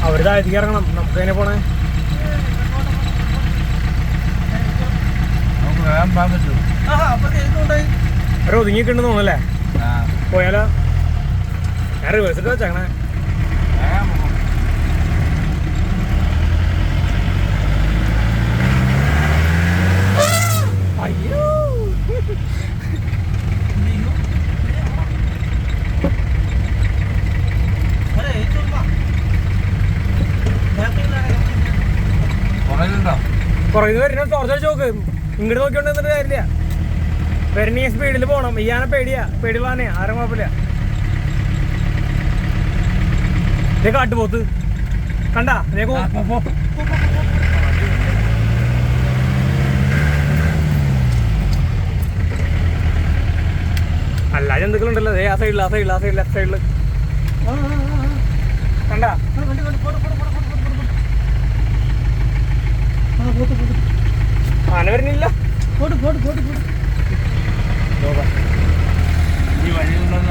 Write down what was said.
അവര് താഴത്തേക്ക് ഇറങ്ങണം. നമുക്ക് എങ്ങനെ പോണേ? ഒരു ഒതുങ്ങിക്കിണ്ടെന്ന് തോന്നല്ലേ? പോയാലോ? ഞാൻ റിവേഴ്സ് ഇട്ട് വെച്ചേക്കണേ. അയ്യോ പുറകിൽ വരുന്ന ടോർച്ച് അടിച്ച് നോക്ക്. ഇങ്ങോട്ട് നോക്കിക്കൊണ്ടിരുന്നിട്ട് കാര്യമില്ല. വരുന്ന സ്പീഡിൽ പോണം. ഇയാനെ പേടിയാ. പേടിവാനെ ആരും കുഴപ്പമില്ല. ഇതേ കാട്ടുപോത്ത് കണ്ടാ? എല്ലാ ജന്തുക്കളുണ്ടല്ലോ. ആ സൈഡിൽ ലെഫ്റ്റ് സൈഡില് കണ്ടാ? ആന വരുന്നില്ല. ഈ വഴി